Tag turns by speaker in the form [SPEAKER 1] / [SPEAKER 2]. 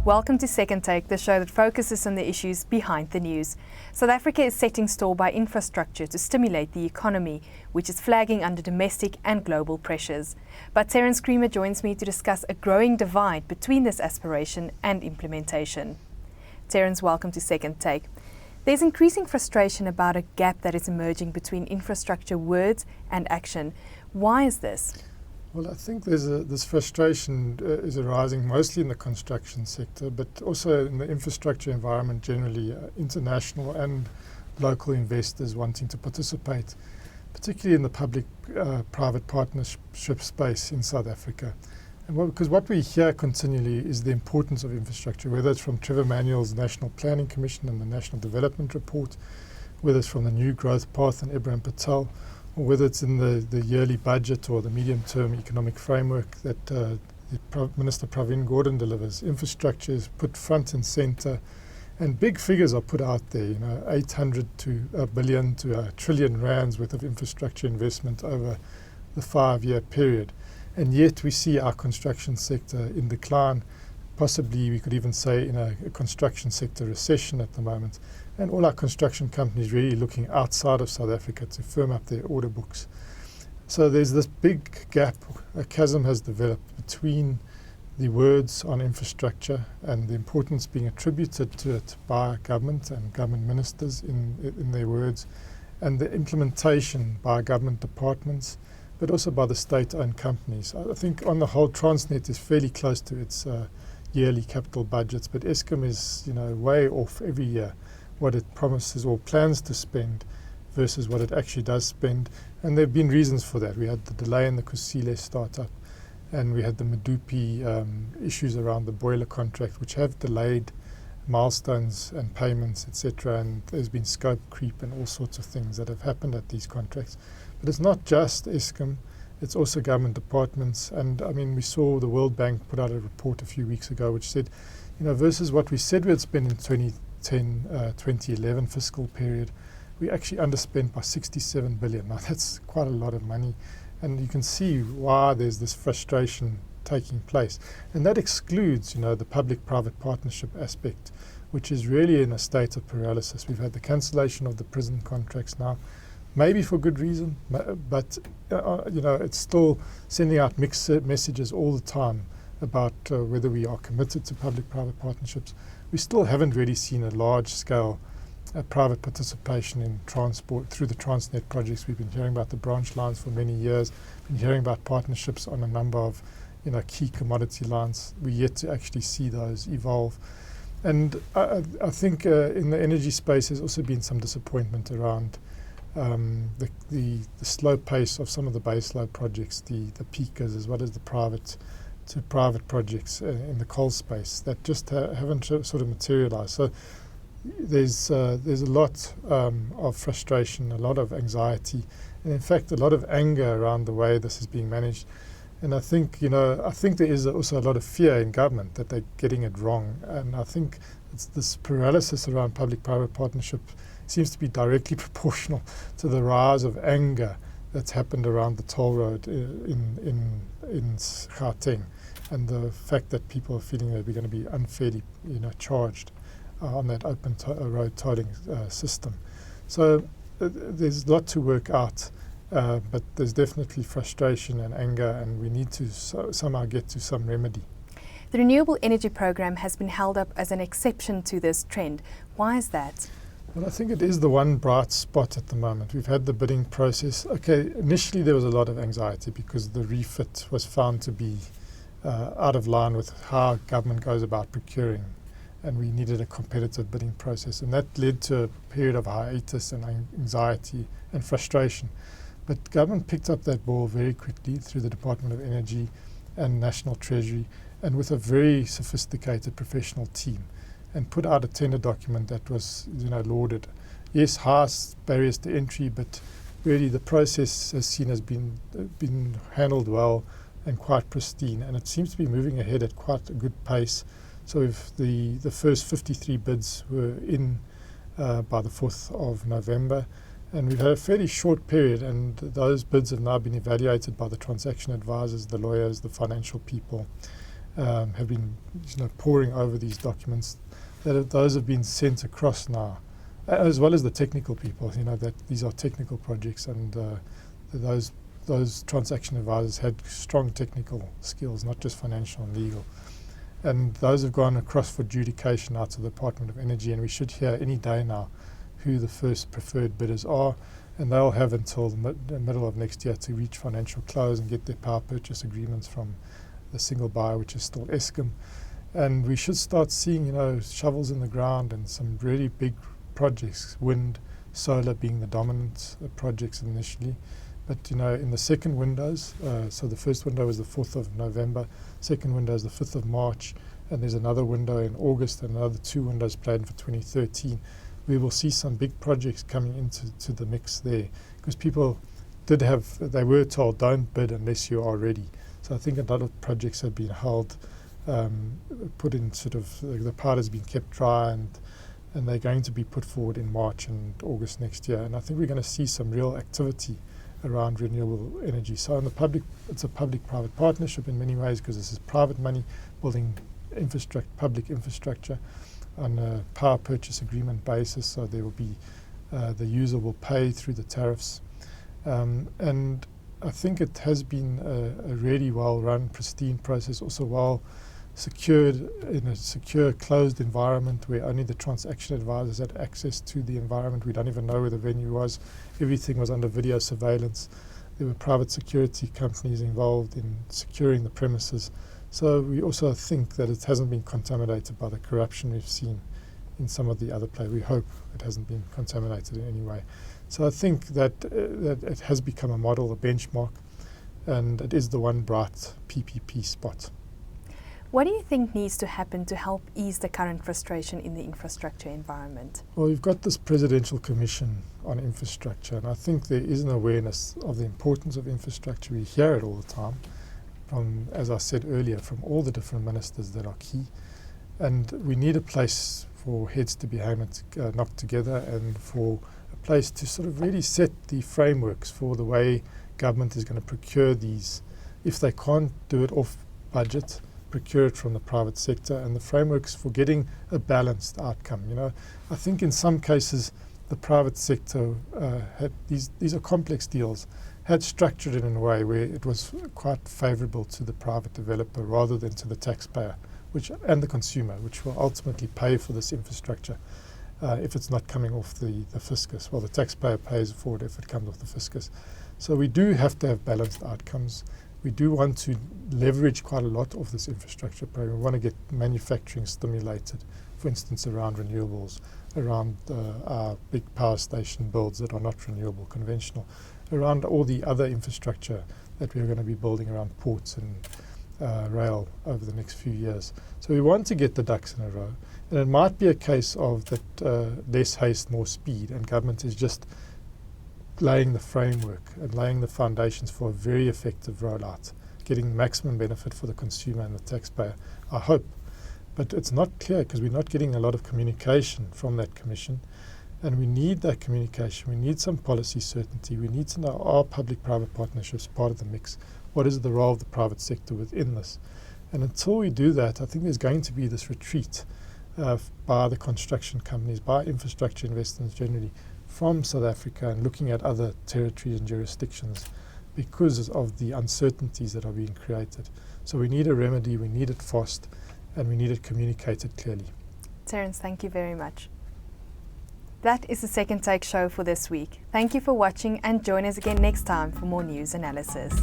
[SPEAKER 1] Welcome to Second Take, the show that focuses on the issues behind the news. South Africa is setting store by infrastructure to stimulate the economy, which is flagging under domestic and global pressures. But Terence Creamer joins me to discuss a growing divide between this aspiration and implementation. Terence, welcome to Second Take. There's increasing frustration about a gap that is emerging between infrastructure words and action. Why is this?
[SPEAKER 2] Well, I think this frustration is arising mostly in the construction sector, but also in the infrastructure environment generally, international and local investors wanting to participate, particularly in the public-private partnership space in South Africa. And because what we hear continually is the importance of infrastructure, whether it's from Trevor Manuel's National Planning Commission and the National Development Report, whether it's from the New Growth Path and Abraham Patel, or whether it's in the yearly budget or the medium-term economic framework that Minister Pravin Gordhan delivers. Infrastructure is put front and centre, and big figures are put out there, 800 to a billion to a trillion rands worth of infrastructure investment over the 5-year period. And yet we see our construction sector in decline, possibly we could even say in a construction sector recession at the moment. And all our construction companies really looking outside of South Africa to firm up their order books. So there's this big gap, a chasm has developed between the words on infrastructure and the importance being attributed to it by government and government ministers in their words, and the implementation by government departments, but also by the state-owned companies. I think on the whole Transnet is fairly close to its yearly capital budgets, but Eskom is way off every year what it promises or plans to spend versus what it actually does spend. And there have been reasons for that. We had the delay in the Kusile startup, and we had the Medupi issues around the boiler contract, which have delayed milestones and payments, etc. And there's been scope creep and all sorts of things that have happened at these contracts. But it's not just Eskom, it's also government departments. And I mean, we saw the World Bank put out a report a few weeks ago which said, versus what we said we'd spend in 2011 fiscal period, we actually underspent by 67 billion. Now that's quite a lot of money, and you can see why there's this frustration taking place. And that excludes, the public-private partnership aspect, which is really in a state of paralysis. We've had the cancellation of the prison contracts now, maybe for good reason, but it's still sending out mixed messages all the time about whether we are committed to public-private partnerships. We still haven't really seen a large-scale private participation in transport through the Transnet projects. We've been hearing about the branch lines for many years, been hearing about partnerships on a number of key commodity lines. We're yet to actually see those evolve. And I think in the energy space there's also been some disappointment around the slow pace of some of the baseload projects, the peakers, as well as the private projects in the coal space that just haven't sort of materialized. So there's a lot of frustration, a lot of anxiety, and in fact a lot of anger around the way this is being managed. And I think there is also a lot of fear in government that they're getting it wrong. And I think it's this paralysis around public-private partnership seems to be directly proportional to the rise of anger that's happened around the toll road in Gauteng, and the fact that people are feeling that we're going to be unfairly charged on that open road tolling system. So there's a lot to work out, but there's definitely frustration and anger, and we need to somehow get to some remedy.
[SPEAKER 1] The Renewable Energy Programme has been held up as an exception to this trend. Why is that?
[SPEAKER 2] Well, I think it is the one bright spot at the moment. We've had the bidding process. Okay, initially there was a lot of anxiety because the refit was found to be out of line with how government goes about procuring, and we needed a competitive bidding process. And that led to a period of hiatus and anxiety and frustration. But government picked up that ball very quickly through the Department of Energy and National Treasury, and with a very sophisticated professional team, and put out a tender document that was lauded. Yes, high barriers to entry, but really the process as seen has been handled well and quite pristine, and it seems to be moving ahead at quite a good pace. So if the first 53 bids were in by the 4th of November, And we've had a fairly short period, and those bids have now been evaluated by the transaction advisors, the lawyers, the financial people, have been poring over these documents. Those have been sent across now, as well as the technical people, that these are technical projects, and those transaction advisors had strong technical skills, not just financial and legal. And those have gone across for adjudication out to the Department of Energy, and we should hear any day now who the first preferred bidders are, and they'll have until the middle of next year to reach financial close and get their power purchase agreements from the single buyer, which is still Eskom. And we should start seeing, shovels in the ground and some really big projects, wind, solar being the dominant projects initially. But, in the second windows, so the first window is the 4th of November, second window is the 5th of March, and there's another window in August and another 2 windows planned for 2013. We will see some big projects coming into the mix there, because people they were told don't bid unless you are ready. So I think a lot of projects have been held, put in the powder's been kept dry, and they're going to be put forward in March and August next year. And I think we're going to see some real activity around renewable energy. So it's a public-private partnership in many ways, because this is private money building public infrastructure on a power purchase agreement basis, so there will be the user will pay through the tariffs, and I think it has been a really well-run, pristine process, also well secured in a secure, closed environment where only the transaction advisors had access to the environment. We don't even know where the venue was. Everything was under video surveillance. There were private security companies involved in securing the premises. So we also think that it hasn't been contaminated by the corruption we've seen in some of the other players. We hope it hasn't been contaminated in any way. So I think that it has become a model, a benchmark, and it is the one bright PPP spot.
[SPEAKER 1] What do you think needs to happen to help ease the current frustration in the infrastructure environment?
[SPEAKER 2] Well, we've got this Presidential Commission on Infrastructure, and I think there is an awareness of the importance of infrastructure. We hear it all the time, as I said earlier, from all the different ministers that are key. And we need a place for heads to be knocked together, and for a place to really set the frameworks for the way government is going to procure these. If they can't do it off budget, procure it from the private sector, and the frameworks for getting a balanced outcome. I think in some cases the private sector had these are complex deals, had structured it in a way where it was quite favourable to the private developer rather than to the taxpayer, and the consumer, which will ultimately pay for this infrastructure if it's not coming off the fiscus. Well, the taxpayer pays for it if it comes off the fiscus. So we do have to have balanced outcomes. We do want to leverage quite a lot of this infrastructure program. We want to get manufacturing stimulated, for instance, around renewables, around our big power station builds that are not renewable, conventional, around all the other infrastructure that we're going to be building around ports and rail over the next few years. So we want to get the ducks in a row. And it might be a case of that less haste, more speed, and government is just laying the framework and laying the foundations for a very effective rollout, getting the maximum benefit for the consumer and the taxpayer, I hope. But it's not clear, because we're not getting a lot of communication from that commission, and we need that communication. We need some policy certainty. We need to know, are public-private partnerships part of the mix? What is the role of the private sector within this? And until we do that, I think there's going to be this retreat by the construction companies, by infrastructure investors generally, from South Africa and looking at other territories and jurisdictions because of the uncertainties that are being created. So we need a remedy, we need it fast, and we need it communicated clearly.
[SPEAKER 1] Terence, thank you very much. That is the Second Take show for this week. Thank you for watching, and join us again next time for more news analysis.